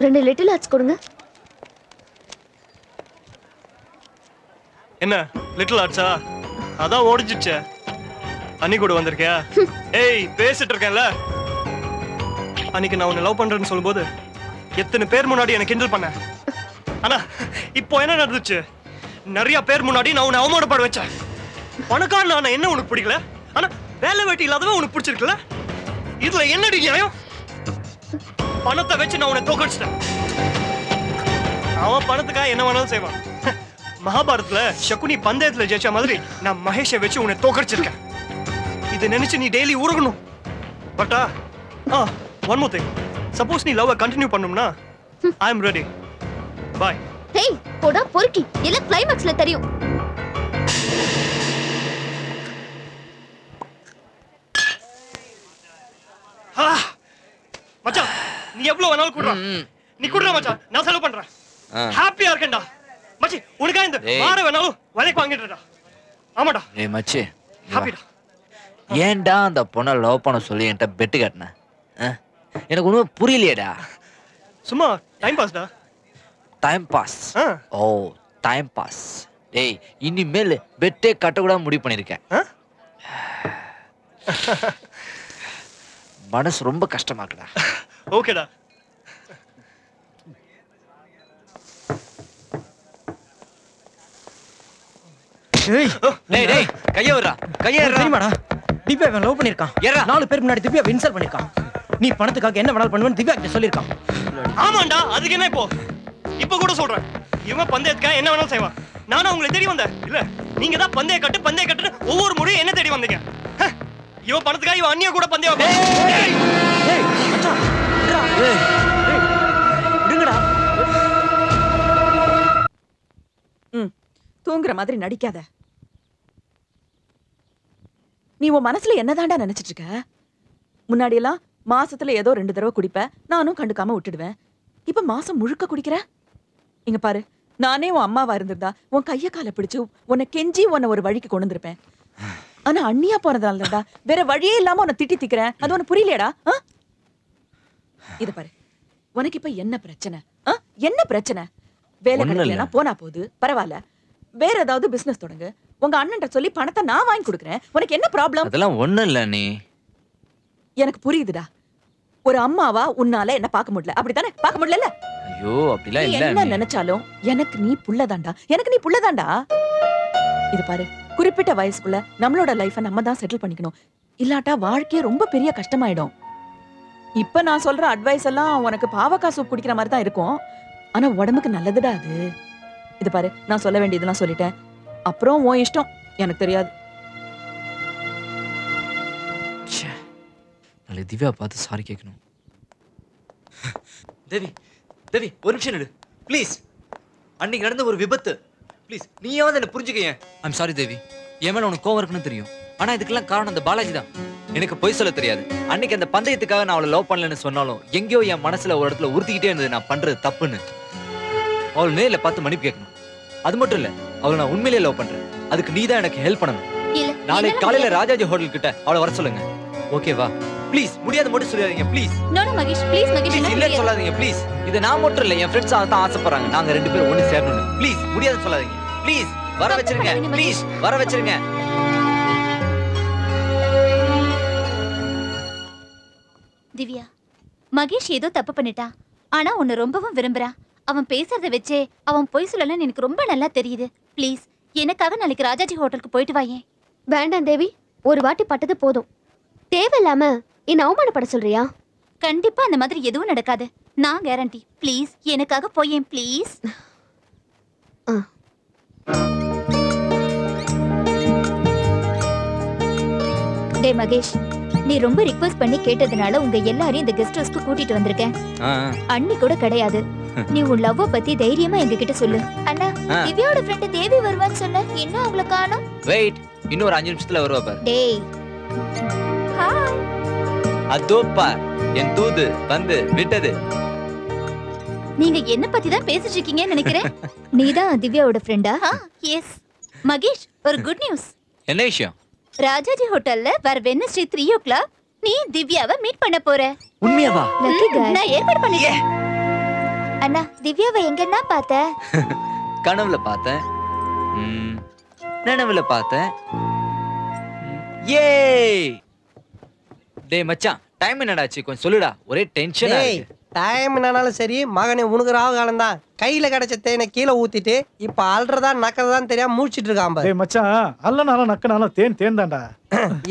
2 little arts கொடுங்க. என்ன little ஆர்ட்ஸா? அதான் ஓடிச்சிச்சே. அன்னி கூட வந்திருக்கியா? ஏய் பேசிட்டு இருக்கேன்ல. அன்னைக்கு நான் உன்னை லவ் பண்றேன்னு சொல்லும்போது எத்தனை பேர் முன்னாடி எனக்கு கிண்டல் பண்ண. ஆனா இப்போ என்ன நடந்துச்சு? நிறைய பேர் முன்னாடி நான் உன்னை அவமானப்பட வச்சேன். பணக்காரன் நான் என்ன உனக்கு பிடிக்கல, ஆனா வேலை வெட்டி இல்லாதவன் உனக்கு பிடிச்சிருக்கல. இதுல என்னடி நியாயம்? பணத்தை வச்சு நான் உன்னை தோக்கடிச்சிட்டேன். அவன் பணத்துக்காக என்ன வேணாலும் செய்வான். மகாபாரதத்துல சகுனி பந்தயத்துல ஜெயிச்ச மாதிரி நான் மகேஷை வச்சு உன்னை தோக்கடிச்சிருக்கேன். இதை நினைச்சு நீ டெய்லி ஊறணும். பட்டா ஒன் மோர் திங். சப்போஸ் நீ லவ் கண்டினியூ பண்ணனும்னா ஐ அம் ரெடி. பை. ஹேய் போடா பொறுக்கி. எல்லாம் கிளைமாக்ஸ்ல தெரியும். மச்சான் நீ எவ்வளவு வேணாலும் குடுறா. நீ குடுறா மச்சான், நான் செலவு பண்றேன். ஹாப்பியா இருக்கேன்டா மச்சி. உனக்கா இந்த வார வேணாலும் வலைக்கு வாங்கிடுடா. ஆமாடா. ஏய் மச்சி ஹாப்பிடா. ஏன்டா அந்த பொண்ணை லவ் பண்ண சொல்லி என்கிட்ட பெட்டு கட்டின? எனக்கு ஒன்றும் புரியலையேடா. சும்மா டைம் பாஸ்டா. Time pass? ஓ டைம் பாஸ். டேய் இனிமேல் பெட்டே கட்டக்கூடாது முடிவு பண்ணியிருக்கேன். மனசு ரொம்ப கஷ்டமாக்குடா. ஓகேடா. ஏய் டேய் டேய் கைய விடுடா. கைய விடுடா. தெரியுமாடா திவ்யா அவன் லவ் பண்ணிருக்கான். 4 பேர் முன்னாடி திவ்யா இன்சல்ட் பண்ணிருக்கான். நீ பணத்துக்காக என்ன வேணாலும் பண்ணுவேன்னு திவ்யா கிட்ட சொல்லிருக்கான். ஆமாண்டா. அதுக்கு என்ன இப்போ கூட சொல்றேன். இவன் பந்தயத்துக்காக என்ன வேணாலும் செய்வான். நானும் உங்களை தேடி வந்தேன். இல்ல நீங்க தான் பந்தய கட்டு ஒவ்வொரு முறையும் என்ன தேடி வந்தீங்க. இவன் பணத்துக்காக இவன் அண்ணிய கூட பந்தயம். ஏய் மச்சான் ஏய் விடுங்கடா. தூங்குற மாதிரி நடிக்காத. நீ உன் மனசுல என்னதாண்டா நினைச்சிட்டு இருக்க? முன்னாடி எல்லாம் மாசத்துல ஏதோ 2 தடவை குடிப்ப, நானும் கண்டுக்காம விட்டுடுவேன். இப்ப மாசம் முழுக்க குடிக்கிற. இங்க பாரு, நானே உன் அம்மாவா இருந்திருந்தா உன் கைய காலை பிடிச்சு உன்னை கெஞ்சி உன்னை ஒரு வழிக்கு கொண்டு வந்திருப்பேன். ஆனா அண்ணியா போறதால தான்டா வேற வழியே இல்லாம உன்னை திட்டி திக்கிறேன். அது உனக்கு புரியலையடா? இத பாரு, உனக்கு இப்ப என்ன பிரச்சனை? என்ன பிரச்சனை? வேலை கிடைக்கலனா போனா போது பரவாயில்ல, வேற ஏதாவது பிசினஸ் தொடங்கு. உங்க அண்ணன்ட்ட சொல்லி பணத்தை நான் வாங்கி கொடுக்குறேன். உனக்கு என்ன ப்ராப்ளம்? அதெல்லாம் ஒண்ணும் இல்ல. நீ எனக்கு புரியுதுடா. ஒரு அம்மாவா உன்னால என்ன பார்க்க முடியல, அப்படித்தானே? பார்க்க முடியல. ஐயோ அப்படிலாம் இல்ல. என்ன நினைச்சாலும் எனக்கு நீ புள்ளதாண்டா. எனக்கு நீ புள்ளதாண்டா. இது பாரு, குறிப்பிட்ட வயசுக்குள்ள நம்மளோட லைஃபை நம்ம தான் செட்டில் பண்ணிக்கணும். இல்லாட்டா வாழ்க்கையே ரொம்ப பெரிய கஷ்டமாயிடும். இப்ப நான் சொல்ற அட்வைஸ் எல்லாம் உனக்கு பாவக்காய் சூப் குடிக்கிற மாதிரி தான் இருக்கும். ஆனா உடம்புக்கு நல்லதுடா அது. இது பாரு, நான் சொல்ல வேண்டியதெல்லாம் சொல்லிட்டேன். அப்புறம் உன் இஷ்டம், எனக்கு தெரியாது. நாளை திவ்யா பார்த்து சாரி கேட்கணும். தேவி தேவி ஒரு நிமிஷம் நில்லு ப்ளீஸ். அன்னைக்கு நடந்த ஒரு விபத்து. ப்ளீஸ் நீயாவது என்ன புரிஞ்சுக்க. ஐம் சாரி தேவி. என் மேல உனக்கு கோவம் இருக்குன்னு தெரியும். ஆனா இதுக்கெல்லாம் காரணம் அந்த பாலாஜி தான். எனக்கு பொய் சொல்ல தெரியாது. அன்னைக்கு அந்த பந்தயத்துக்காக நான் அவளை லவ் பண்ணலன்னு சொன்னாலும் எங்கேயோ என் மனசுல ஒரு இடத்துல உறுத்திக்கிட்டே இருந்தது நான் பண்றது தப்புன்னு. அவள் நேரில் பார்த்து மன்னிப்பு கேட்கணும். அது மட்டும் இல்ல, அவளை நான் உண்மையிலேயே லவ் பண்றேன். அதுக்கு நீ தான் எனக்கு ஹெல்ப் பண்ணணும். நாளைக்கு காலையில ராஜாஜி ஹோட்டல் கிட்ட அவளை வர சொல்லுங்க. ஓகேவா? ப்ளீஸ். முடியாத மட்டும் சொல்லாதீங்க please. No no Mahesh please. Mahesh இல்ல சொல்லாதீங்க ப்ளீஸ். இது நான் மட்டும் இல்ல, என் ஃப்ரெண்ட்ஸ் அதான் ஆசைப்படுறாங்க. நாங்க 2 பேரும் ஒண்ணு சேரணும்னு. ப்ளீஸ் முடியாத சொல்லாதீங்க ப்ளீஸ். வர வச்சிருங்க ப்ளீஸ். வர வச்சிருங்க. திவ்யா, மகேஷ் ஏதோ தப்பு பண்ணிட்டா. ஆனா உன்னை ரொம்பவும் விரும்புறா. அவன் பேசுறத வச்சே அவன் பொய் சொல்லலன்னு எனக்கு ரொம்ப நல்லா தெரியுது. ப்ளீஸ் எனக்காக நாளைக்கு ராஜாஜி ஹோட்டலுக்கு போயிட்டு வாயே. வேண்டாம் தேவி, ஒரு வாட்டி பட்டது போதும். தேவையில்லாம என்ன அவமானப்பட சொல்றியா? கண்டிப்பா அந்த மாதிரி எதுவும் நடக்காது, நான் கேரண்டி. ப்ளீஸ் எனக்காக போயேன் ப்ளீஸ். டே மகேஷ், நீ ரொம்ப ரிக்வெஸ்ட் பண்ணி கேட்டதுனால உங்க எல்லாரையும் இந்த கெஸ்ட் ஹவுஸ்க்கு கூட்டிட்டு வந்திருக்கேன். அண்ணி கூட கிடையாது. நீ உன் லவ்வ பத்தி தைரியமா எங்க கிட்ட சொல்லு. அண்ணா, திவ்யாவோட ஃப்ரெண்ட் தேவி வருவான்னு சொன்ன, இன்னும் அவளை காணோம். வெயிட், இன்னும் ஒரு 5 நிமிஷத்துல வருவா பாரு. டேய் ஹாய். அதோ பார், என் தூது வந்து விட்டது. நீங்க என்ன பத்தி தான் பேசிட்டு இருக்கீங்கன்னு நினைக்கிறேன். நீதான் திவ்யாவோட ஃப்ரெண்டா? எஸ். மகேஷ், ஒரு குட் நியூஸ். என்ன விஷயம்? ராஜாஜி ஹோட்டல்ல வர வெட்னஸ்டே 3 o'clock நீ திவ்யாவை மீட் பண்ண போற. உண்மையாவா? நான் ஏற்பாடு பண்ணிட்டேன். அண்ணா திவ்யாவை எங்கன்னா பார்த்த? கனவுல பார்த்தேன், நினைவுல பார்த்தேன். ஏய் டேய் மச்சான், டைம் என்னடாச்சு கொஞ்சம் சொல்லுடா, ஒரே டென்ஷனா இருக்கு. டைம் என்னன்னாலும் சரி மகனே, உனக்கு ராவு காலம் தான். கையில கிடைச்ச தேனை கீழே ஊத்திட்டு இப்ப அல்றதா நக்கறதான் தெரியாம மூழ்ச்சிட்டு இருக்கான் பாரு. டேய் மச்சான், அல்லனால நக்கனால தேன் தேன் தான்டா.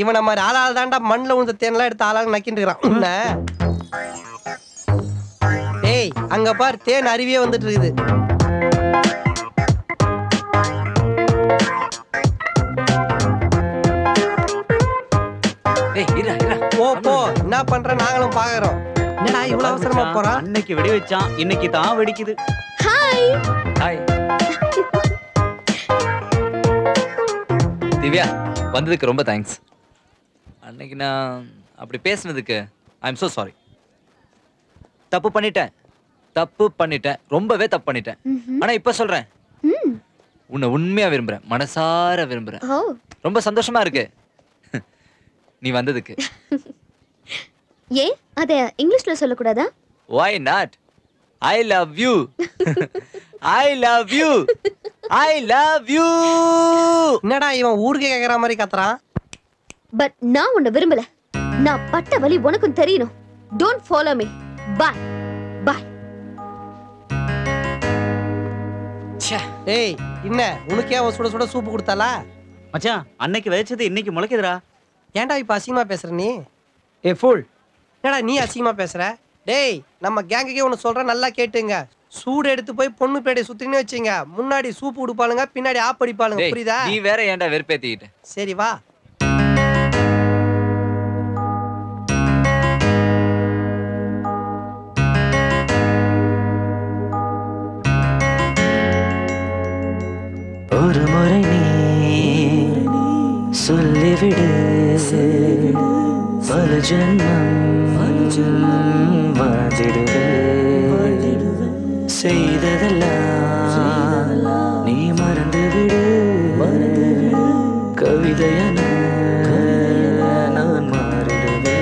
இவன மாதிரி ஆளால் தான்டா மண்ணுல விழுந்த தேன்லாம் எடுத்து ஆளால் நக்கிட்டு இருக்கிறான். டேய் அங்க பார், தேன் அருவியே வந்துட்டு இருக்குது. ஏய் இரு இரு, போ போ, என்ன பண்ற நாங்களும் பாக்குறோம். என்னடா இவ்வளவு அவசரமா போறான்? அன்னைக்கு வெடி வச்சான், இன்னைக்கு தான் வெடிக்குது. ஹாய் ஹாய் திவ்யா, வந்ததுக்கு ரொம்ப தேங்க்ஸ். அன்னைக்கு நான் அப்படி பேசுனதுக்கு ஐ எம் so sorry. தப்பு பண்ணிட்டேன், ரொம்பவே தப்பு பண்ணிட்டேன். ஆனா இப்ப சொல்றேன், உன்னை உண்மையா விரும்புறேன், மனசார விரும்புறேன். ரொம்ப சந்தோஷமா இருக்கு நீ வந்ததுக்கு. ஏன் அத இங்கிலீஷ்ல சொல்லக்கூடாதா? Why not? I love you. I love you. I love you. என்னடா இவன் ஊருக்கு கேக்குற மாதிரி கத்துறான்? பட் நான் உன்னை விரும்பல. நான் பட்ட வலி உனக்கும் தெரியணும். Don't follow me. Bye. Bye. ஏய் என்ன உனக்கே அவ சுட சுட சூப்பு கொடுத்தாளா? மச்சான் அன்னைக்கு வச்சது இன்னைக்கு முளைக்குதுடா. ஏன்டா இப்ப அசிங்கமா பேசுற நீ? ஏ ஃபுல், என்னடா நீ அசிங்கமா பேசுற? டேய் நம்ம கேங்குக்கே ஒன்று சொல்கிறேன், நல்லா கேட்டுங்க. சூடு எடுத்து போய் பொண்ணு பேடை சுத்தின்னு வச்சுங்க. முன்னாடி சூப்பு கொடுப்பாளுங்க, பின்னாடி ஆப் அடிப்பாளுங்க. புரியுதா? நீ வேற ஏன்டா வெறுப்பேத்திக்கிட்ட? சரி வா. ஒரு முறை நீ சொல்லிவிடு, பல ஜென்மம் வாழ்ந்திடுவே. செய்ததெல்லாம் நீ மறந்துவிடு, கவிதையான நான் மாறிடுவே.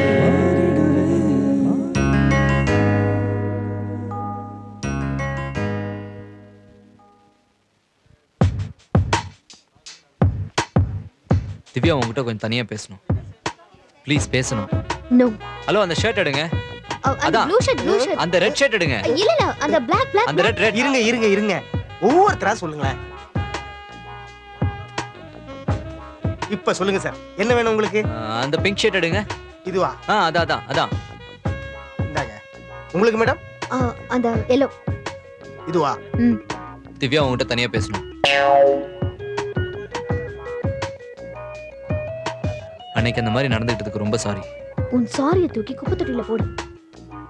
திவ்யா உங்ககிட்ட கொஞ்சம் தனியா பேசணும். ப்ளீஸ் பேசணும். நோ. ஹலோ, அந்த ஷர்ட் எடுங்க. அந்த ப்ளூ ஷர்ட் அந்த ரெட் ஷர்ட் எடுங்க. இல்ல இல்ல, அந்த black அந்த ரெட். இருங்க ஒவ்வொருத்தரா சொல்லுங்களேன். இப்ப சொல்லுங்க சார், என்ன வேணும் உங்களுக்கு? அந்த பிங்க் ஷர்ட் எடுங்க. இதுவா? அதான். இந்தாங்க. உங்களுக்கு மேடம்? அந்த yellow. இதுவா? திவ்யா உங்ககிட்ட தனியா பேசணும். அன்னைக்கு அந்த மாதிரி நடந்துக்கிட்டதுக்கு ரொம்ப சாரி. உன் சாரியை தூக்கி குப்பை தொட்டில போடு.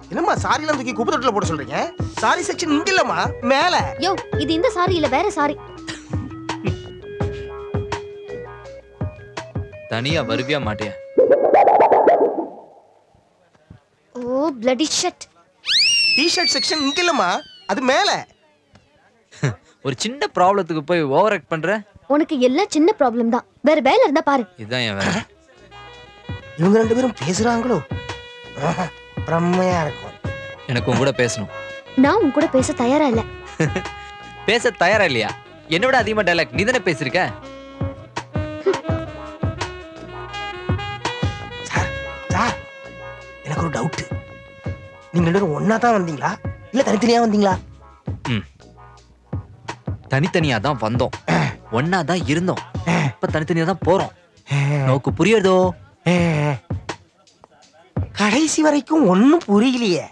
என்னம்மா சாரிலாம் தூக்கி குப்பை தொட்டில போட சொல்றீங்க? சாரி செக்ஷன் இங்க இல்லம்மா, மேல. யோ, இது இந்த சாரி இல்ல, வேற சாரி. தனியா வருவியா மாட்டியா? ஓ bloody shit. டி-ஷர்ட் செக்ஷன் இங்க இல்லம்மா, அது மேல. ஒரு சின்ன ப்ராப்ளத்துக்கு போய் ஓவர் ஆக்ட் பண்ற. உனக்கு எல்லாம் சின்ன ப்ராப்ளம் தான், வேற வேலை இருந்தா பாரு. இதுதான் என் வேலை. இவங்க ரெண்டு பேரும் பேசுறாங்களோ, பிரம்மையா இருக்கும். எனக்கு உன் கூட பேசணும். நான் உன் கூட பேச தயாரா இல்ல. பேச தயாரா இல்லையா? என்னோட அதிகமா டயலாக் நீ தானே பேசிருக்க. சார் எனக்கு ஒரு டவுட். நீங்க ரெண்டு பேரும் ஒன்னா தான் வந்தீங்களா இல்ல தனித்தனியா வந்தீங்களா? தனித்தனியா தான் வந்தோம், ஒன்னா தான் இருந்தோம், இப்ப தனித்தனியா தான் போறோம். நோக்கு புரியுதோ? கடைசி வரைக்கும் ஒன்னும் புரியலையே.